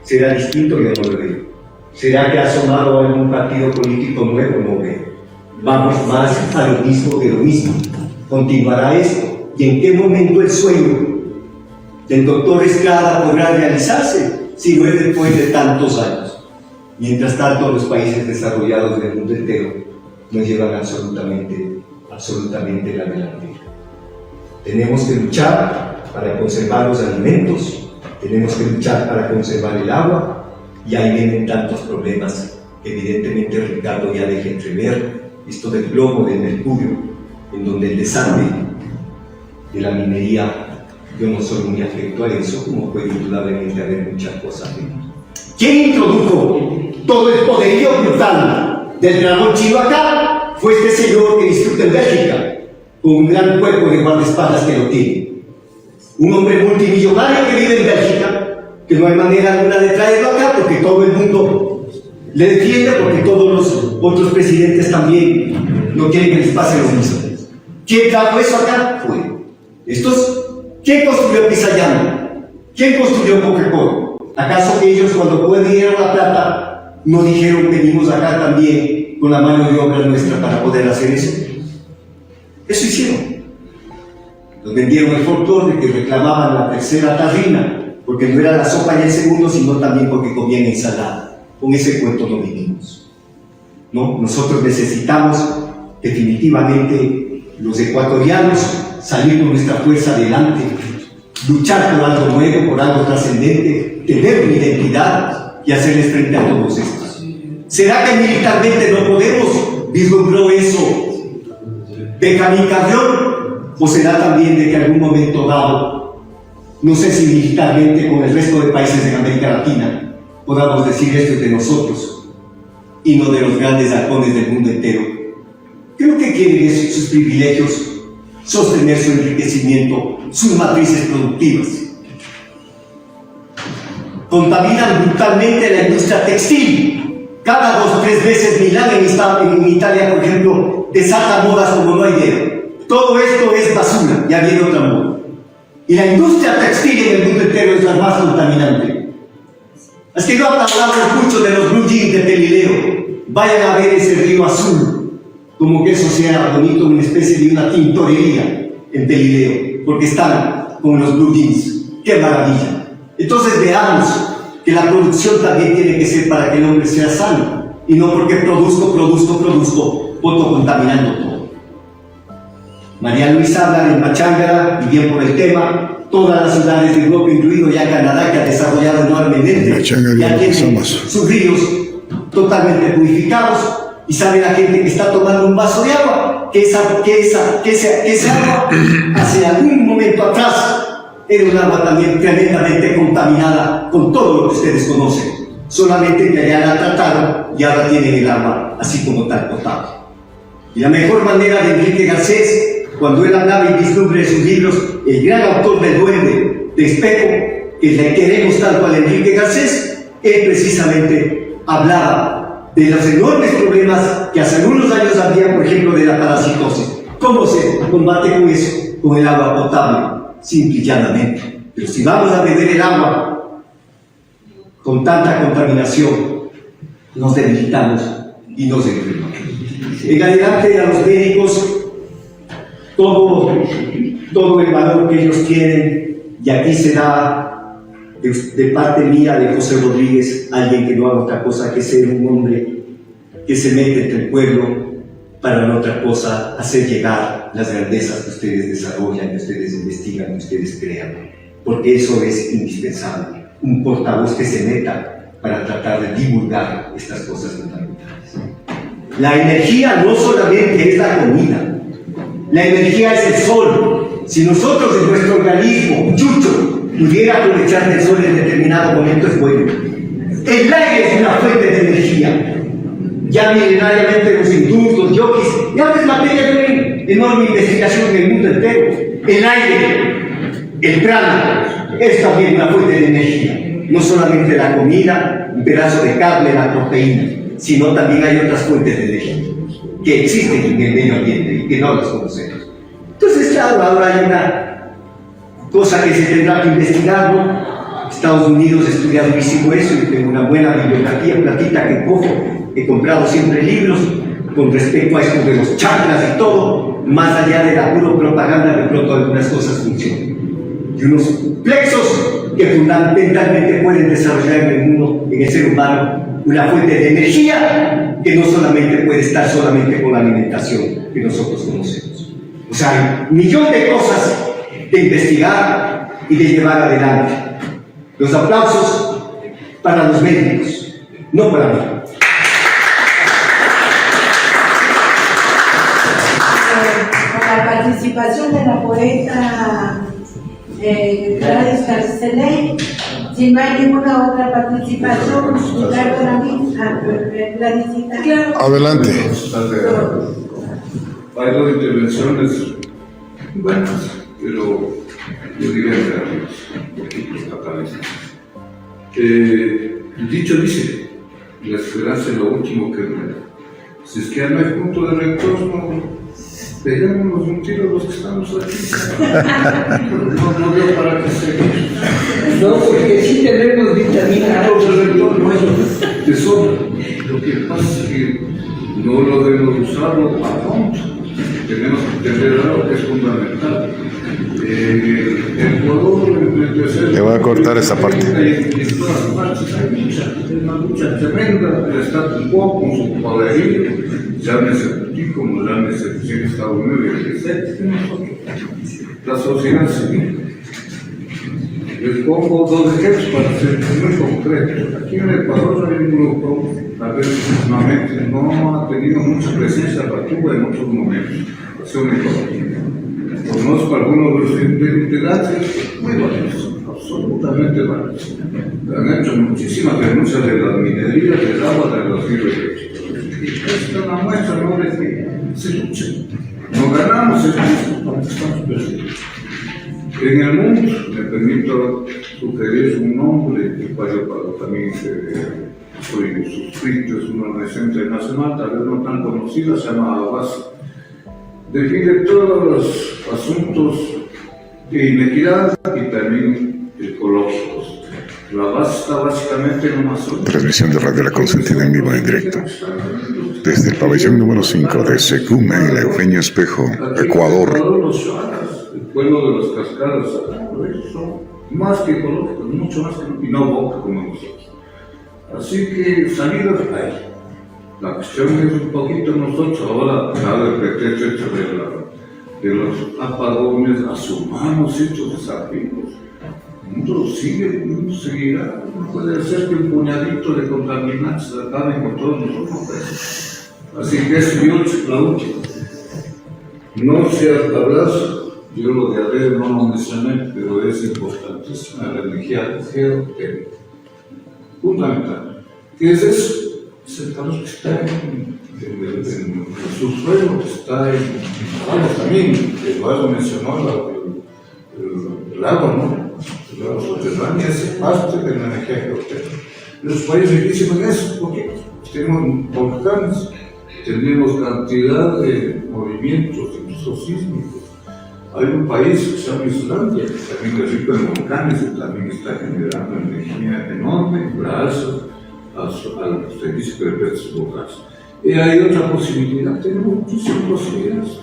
será distinto? Yo no lo veo. ¿Será que ha asomado algún partido político nuevo? No veo. Vamos más a lo mismo de lo mismo. Continuará esto. ¿Y en qué momento el sueño del doctor Estrada podrá realizarse? Si no es después de tantos años. Mientras tanto, los países desarrollados del mundo entero nos llevan absolutamente la delantera. Tenemos que luchar para conservar los alimentos, tenemos que luchar para conservar el agua, y ahí vienen tantos problemas. Evidentemente, Ricardo ya deja entrever esto del plomo, del mercurio, en donde el desastre de la minería, yo no soy muy afecto a eso, como puede indudablemente haber muchas cosas. ¿Quién introdujo todo el poderío brutal del dragón chino acá? Fue este señor que disfruta en Bélgica, con un gran cuerpo de guardaespaldas que lo tiene. Un hombre multimillonario que vive en Bélgica, que no hay manera alguna de traerlo acá, porque todo el mundo le defiende, porque todos los otros presidentes también no quieren que les pase lo mismo. ¿Quién trajo eso acá? Fue estos. ¿Quién construyó Pisayano? ¿Quién construyó Coca-Cola? ¿Acaso que ellos, cuando pudieron la plata, no dijeron venimos acá también con la mano de obra nuestra para poder hacer eso? Eso hicieron. Nos vendieron el folclore de que reclamaban la tercera tarrina, porque no era la sopa y el segundo, sino también porque comían ensalada. Con ese cuento no vivimos. ¿No? Nosotros necesitamos definitivamente, los ecuatorianos, salir con nuestra fuerza adelante, luchar por algo nuevo, por algo trascendente, tener una identidad y hacerles frente a todos estos. ¿Será que militarmente no podemos? ¿Vislumbró eso Benjamín Carrión? ¿O será también de que en algún momento dado, no sé si militarmente con el resto de países de América Latina, podamos decir esto es de nosotros y no de los grandes halcones del mundo entero? Creo que quieren es sus privilegios, sostener su enriquecimiento, sus matrices productivas. Contaminan brutalmente la industria textil. Cada 2 o 3 veces Milán en Italia, por ejemplo, desata modas como no hay idea. Todo esto es basura, ya viene otra moda. Y la industria textil en el mundo entero es la más contaminante. Es que no hablamos mucho de los blue jeans de Pelileo. Vayan a ver ese río azul. Como que eso sea bonito, una especie de una tintorería en Pelileo, porque están con los blue jeans. ¡Qué maravilla! Entonces veamos que la producción también tiene que ser para que el hombre sea sano, y no porque produzco, voto contaminando todo. María Luisa habla de Machángara, y bien por el tema, todas las ciudades de Europa, incluido ya Canadá, que ha desarrollado enormemente, ya tienen sus ríos totalmente purificados. Y sabe la gente que está tomando un vaso de agua, que esa agua hace algún momento atrás era un agua también tremendamente contaminada con todo lo que ustedes conocen, solamente que allá la trataron y ahora tienen el agua así como tal potable. Y la mejor manera de Enrique Garcés, cuando él hablaba y vislumbre de sus libros, el gran autor del Duende, de Espejo, que le queremos tanto al Enrique Garcés, él precisamente hablaba de los enormes problemas que hace algunos años había, por ejemplo, de la parasitosis. ¿Cómo se combate con eso? Con el agua potable, simple y llanamente. Pero si vamos a beber el agua con tanta contaminación, nos debilitamos y nos enfermamos. En adelante a los médicos, todo el valor que ellos tienen, y aquí se da de parte mía, de José Rodríguez, alguien que no haga otra cosa que ser un hombre que se mete entre el pueblo para no otra cosa hacer llegar las grandezas que ustedes desarrollan, que ustedes investigan, que ustedes crean, porque eso es indispensable, un portavoz que se meta para tratar de divulgar estas cosas fundamentales. La energía no solamente es la comida, la energía es el sol. Si nosotros en nuestro organismo, chucho, pudiera aprovechar del sol en determinado momento, es bueno. El aire es una fuente de energía. Ya milenariamente los hindús, los yogis, ya es materia de una enorme investigación en el mundo entero. El aire, el prana, es también una fuente de energía. No solamente la comida, un pedazo de carne, la proteína, sino también hay otras fuentes de energía que existen en el medio ambiente y que no las conocemos. Entonces, claro, ahora hay una cosa que se tendrá que investigar, ¿no? Estados Unidos he estudiado muchísimo eso y tengo una buena bibliografía, platita que cojo, he comprado siempre libros con respecto a esto de los chakras y todo, más allá de la pura propaganda, de pronto algunas cosas funcionan. Y unos plexos que fundamentalmente pueden desarrollar en el mundo, en el ser humano, una fuente de energía que no solamente puede estar solamente con la alimentación que nosotros conocemos. O sea, hay un millón de cosas de investigar y de llevar adelante. Los aplausos para los médicos, no para mí. Con la participación de la poeta Gladys Carcelé, si no hay ninguna otra participación, Ricardo Ramírez, Gladysita. Claro. Adelante. Hay dos intervenciones buenas, pero yo diría que un poquito fatalistas. El dicho dice, la esperanza es lo último que muere. Si es que ya no hay punto de retorno, pegámonos un tiro a los que estamos aquí. No veo para qué seguir. No, porque sí tenemos vitamina A. De sobra. Lo que pasa es que no lo debemos usarlo a fondo. Tenemos que entender algo que es fundamental. Le voy a cortar esa parte. En todas partes hay una lucha tremenda. El Estado quo con su poderío, llámese Putin como llámese el Estado Unido y el etc. La sociedad civil. Les pongo dos ejemplos para ser muy concretos. Aquí en Ecuador hay un grupo, a ver, últimamente no ha tenido mucha presencia la tuvo en otros momentos. Acción Ecológica. Conozco algunos de los integrantes muy valiosos, absolutamente valiosos. Han hecho muchísimas denuncias de la minería, del agua, de los ríos. Esta es una muestra, ¿no?, de que se lucha. No ganamos, estamos perdidos. En el mundo, me permito sugerir un nombre, el cual yo también soy suscrito, es una organización internacional, tal vez no tan conocida, se llama ABAS. Define todos los asuntos de inequidad y también ecológicos. La base está básicamente en una sola. Transmisión de Radio La Consentida en vivo en directo. Desde el pabellón número 5 de Secume, en la Eugenia Espejo, Ecuador. Los Shuaras, el pueblo de los cascadas, son más que ecológicos, mucho más que, y no boca como nosotros. Así que salidas hay. La cuestión es un poquito nosotros ahora, nada de pretexto de los apagones, asumamos estos desafíos. El mundo sigue, el mundo seguirá. No puede ser que un puñadito de contaminantes se acaben con todos nosotros. Así que es la última. No sea abrazo, yo lo de ayer no lo mencioné, pero es importantísima la energía geotérmica. Fundamental. ¿Qué es eso? Es el calor que está en su suelo, que está en vamos, también, Eduardo mencionó el agua, ¿no? El agua subterránea es parte de la energía geotérmica. Los países dicen eso, porque tenemos volcanes, tenemos cantidad de movimientos, incluso sísmicos. Hay un país que se llama Islandia, que también es rico en volcanes, que también está generando energía enorme gracias a los servicios de redes locales. Y hay otra posibilidad, tenemos muchísimas posibilidades.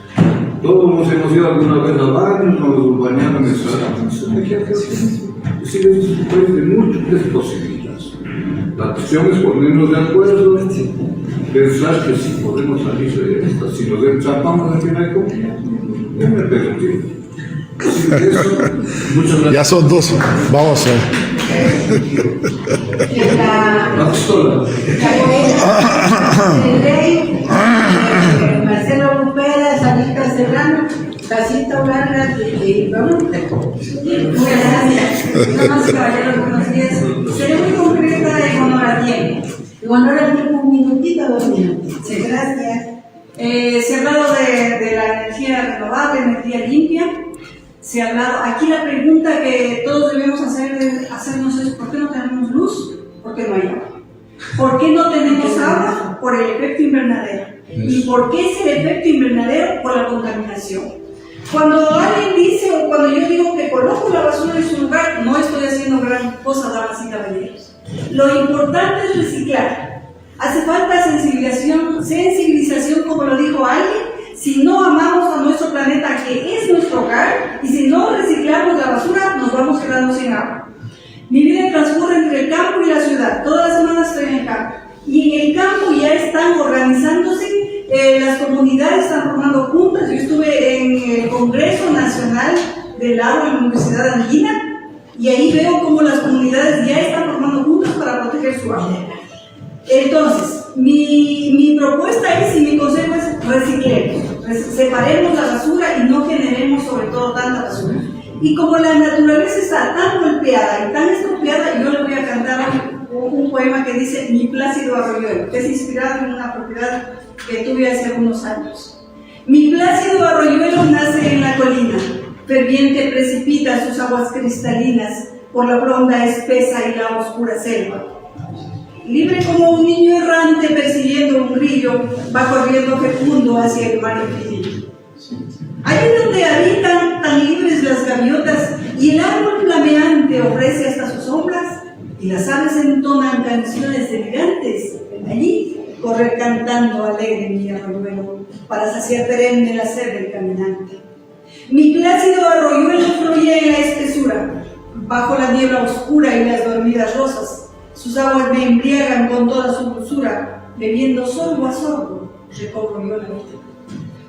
Todos nos hemos ido alguna vez al baño, nos bañamos en esa energía que hacemos. Es decir, es un país de múltiples posibilidades. La cuestión es ponernos de acuerdo, pensar que sí podemos salir de esta. Si nos enchapamos al final, ¿cómo? Ya me pregunté. Así que eso, muchas gracias. Ya son dos. Vamos a ver. La pistola. El rey, Marcelo Lupera, Sarita Serrano, Jacinto Vargas y vamos. Muchas gracias. Damas y caballeros, buenos días. Seré muy concreta en honor a tiempo. En honor al tiempo, un minutito, 2 minutos. Sí, gracias. Se ha hablado de la energía renovable, energía limpia. Se ha hablado, aquí la pregunta que todos debemos hacernos es: ¿por qué no tenemos luz? ¿Por qué no hay agua? ¿Por qué no tenemos agua? Por el efecto invernadero. ¿Y por qué es el efecto invernadero? Por la contaminación. Cuando alguien dice, o cuando yo digo que coloco la basura en su lugar, no estoy haciendo gran cosa, damas y caballeros. Lo importante es reciclar. Hace falta sensibilización, como lo dijo alguien. Si no amamos a nuestro planeta, que es nuestro hogar, y si no reciclamos la basura, nos vamos quedando sin agua. Mi vida transcurre entre el campo y la ciudad. Todas las semanas estoy en el campo. Y en el campo ya están organizándose, las comunidades están formando juntas. Yo estuve en el Congreso Nacional del Agua en la Universidad Andina, y ahí veo cómo las comunidades ya están formando juntas para proteger su agua. Entonces, mi propuesta es, y mi consejo es: reciclemos, separemos la basura y no generemos sobre todo tanta basura. Y como la naturaleza está tan golpeada y tan estropeada, yo le voy a cantar un poema que dice Mi Plácido Arroyuelo, que es inspirado en una propiedad que tuve hace unos años. Mi Plácido Arroyuelo nace en la colina, ferviente precipita sus aguas cristalinas por la fronda espesa y la oscura selva. Libre como un niño errante persiguiendo un grillo, va corriendo fecundo hacia el mar infinito. Allí donde habitan tan libres las gaviotas y el árbol flameante ofrece hasta sus sombras, y las aves entonan canciones delirantes, allí corre cantando alegre mi arroyuelo para saciar perenne la sed del caminante. Mi plácido arroyuelo fluye en la espesura, bajo la niebla oscura y las dormidas rosas. Sus aguas me embriagan con toda su dulzura, bebiendo sorbo a sorbo, recobro yo la vida.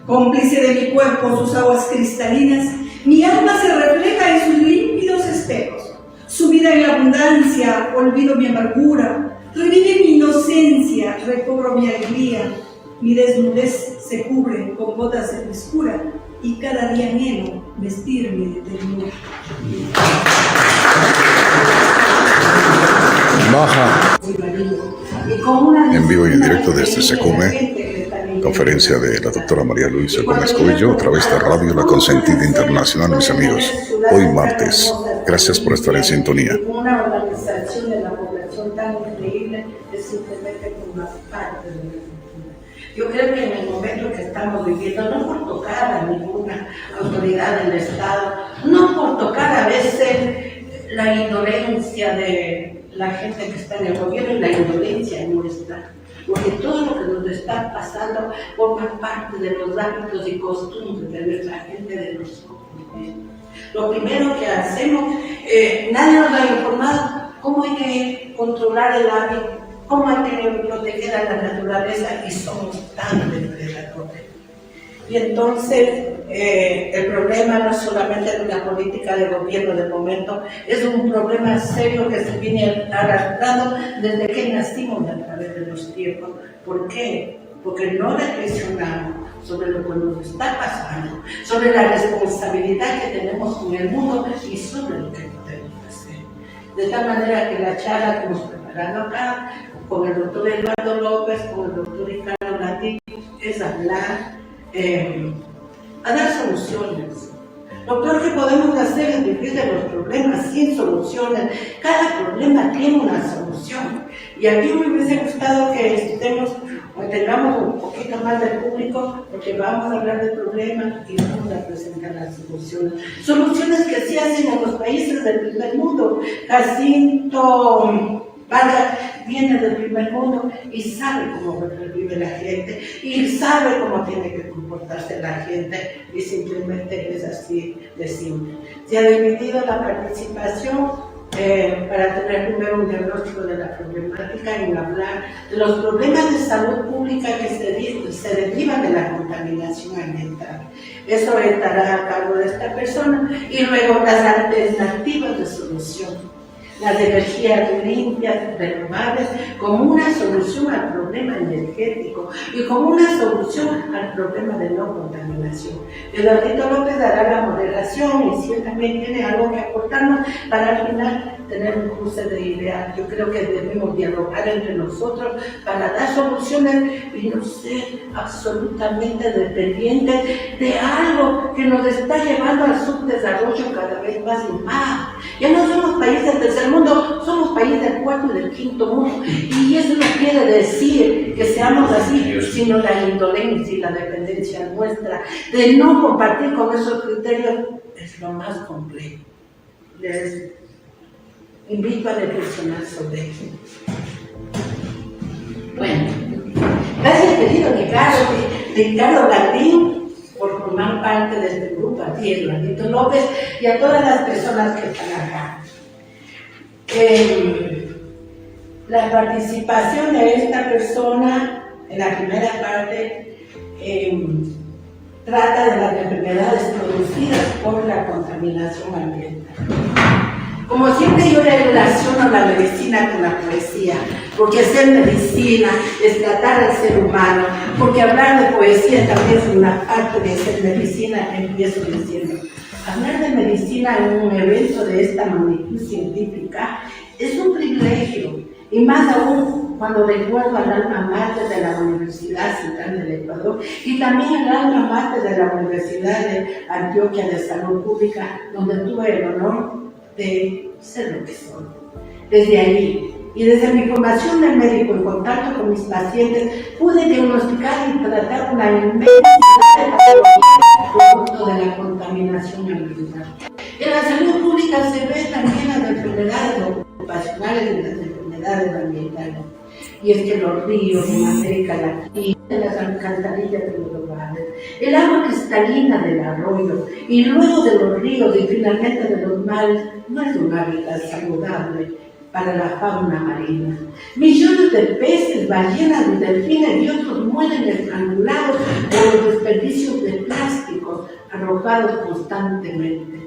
Cómplice de mi cuerpo sus aguas cristalinas, mi alma se refleja en sus límpidos espejos. Subida en la abundancia, olvido mi amargura, revive mi inocencia, recobro mi alegría. Mi desnudez se cubre con botas de frescura, y cada día anhelo vestirme de ternura. Baja. En vivo y en directo desde Secume, conferencia de la doctora María Luisa Gómez Coello a través de Radio La Consentida Internacional, mis amigos. Hoy martes. Gracias por estar en sintonía. Una organización de la población tan increíble es simplemente como parte de la cultura. Yo creo que en el momento que estamos viviendo, no por tocar a ninguna autoridad del Estado, no por tocar a veces la indolencia de la gente que está en el gobierno y la indolencia nuestra, porque todo lo que nos está pasando forma parte de los hábitos y costumbres de nuestra gente, de nosotros. Lo primero que hacemos, nadie nos ha informado cómo hay que controlar el hábito, cómo hay que proteger a la naturaleza, y somos tan depredadores. Y entonces el problema no es solamente de una política de gobierno del momento, es un problema serio que se viene arrastrando desde que nacimos a través de los tiempos. ¿Por qué? Porque no reflexionamos sobre lo que nos está pasando, sobre la responsabilidad que tenemos con el mundo y sobre lo que podemos hacer. De tal manera que la charla que hemos preparado acá, con el doctor Eduardo López, con el doctor Ricardo Landí, es hablar, a dar soluciones Lo peor que podemos hacer es vivir de los problemas sin soluciones. Cada problema tiene una solución. Y aquí me hubiese gustado que tengamos un poquito más de público, porque vamos a hablar de problemas y vamos a presentar las soluciones. Soluciones que sí hacen en los países del primer mundo. Jacinto Vargas viene del primer mundo y sabe cómo vive la gente y sabe cómo tiene que comportarse la gente, y simplemente es así de simple. Se ha dividido la participación para tener primero un diagnóstico de la problemática y hablar de los problemas de salud pública que se derivan de la contaminación ambiental. Eso estará a cargo de esta persona, y luego las alternativas de solución. Las energías limpias, renovables, como una solución al problema energético y como una solución al problema de no contaminación. Eduardito López dará la moderación y si él también tiene algo que aportarnos para al final tener un cruce de ideas. Yo creo que debemos dialogar entre nosotros para dar soluciones y no ser absolutamente dependientes de algo que nos está llevando al subdesarrollo cada vez más y más. Ya no somos países del tercer mundo, somos países del cuarto y del quinto mundo. Y eso no quiere decir que seamos así, sino la indolencia y la dependencia nuestra de no compartir con esos criterios es lo más complejo. Les invito a reflexionar sobre eso. Bueno, gracias querido Ricardo Gardín, por formar parte de este grupo, a ti, Eduardito López, y a todas las personas que están acá. La participación de esta persona en la primera parte trata de las enfermedades producidas por la contaminación ambiental. Como siempre yo relaciono la medicina con la poesía, porque ser medicina es tratar al ser humano, porque hablar de poesía también es una parte de ser medicina. Empiezo diciendo, hablar de medicina en un evento de esta magnitud científica es un privilegio, y más aún cuando recuerdo al alma mater de la Universidad Central del Ecuador y también al alma mater de la Universidad de Antioquia de Salud Pública, donde tuve el honor de ser lo que soy. Desde allí y desde mi formación de médico en contacto con mis pacientes, pude diagnosticar y tratar una inmensa de patologías producto de la contaminación ambiental. En la salud pública se ve también las enfermedades ocupacionales y las enfermedades ambientales. Y es que los ríos en América Latina, las alcantarillas de los hogares, el agua cristalina del arroyo y luego de los ríos y finalmente de los mares no es un hábitat saludable para la fauna marina. Millones de peces, ballenas y delfines y otros mueren estrangulados por los desperdicios de plásticos arrojados constantemente.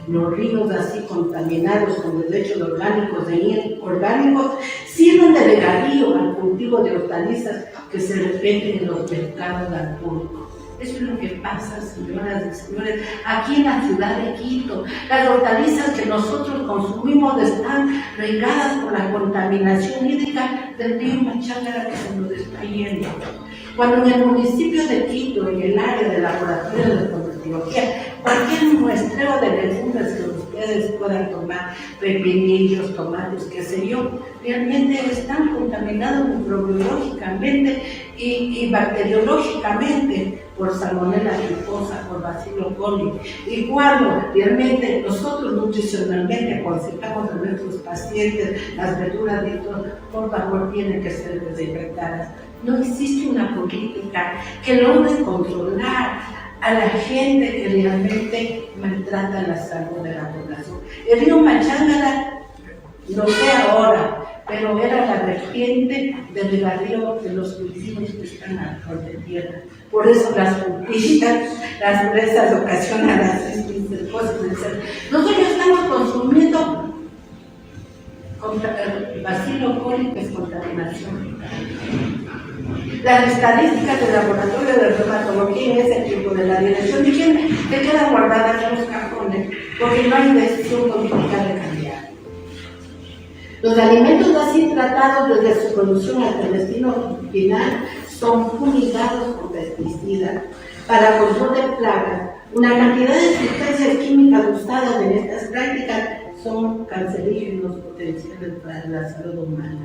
Los ríos así contaminados con desechos orgánicos e inorgánicos sirven de regadío al cultivo de hortalizas que se repiten en los mercados al público. Eso es lo que pasa, señoras y señores, aquí en la ciudad de Quito. Las hortalizas que nosotros consumimos están regadas por la contaminación hídrica del río Machángara que se nos está yendo. Cuando en el municipio de Quito, en el área del laboratorio de proctología, cualquier muestreo de legumbres que ustedes puedan tomar, pepinillos, tomates, qué sé yo, realmente están contaminados microbiológicamente y bacteriológicamente por Salmonella typhosa, por Bacillus coli. Y cuando realmente nosotros nutricionalmente aconsejamos a nuestros pacientes las verduras y todo, por favor tienen que ser desinfectadas. No existe una política que logre controlar a la gente que realmente maltrata la salud de la población. El río Machángara, no sé ahora, pero era la vertiente del regadío de los cultivos que están al sol de tierra. Por eso las cultivas, las presas ocasionan las cosas. Nosotros estamos consumiendo Bacillus coli, que es contaminación. Las estadísticas del laboratorio de dermatología en ese tiempo de la dirección de higiene se quedan guardadas en los cajones porque no hay decisión política de cambiar. Los alimentos así tratados desde su producción hasta el destino final son fumigados con pesticidas para control de plagas Una cantidad de sustancias químicas usadas en estas prácticas son cancerígenos potenciales para la salud humana.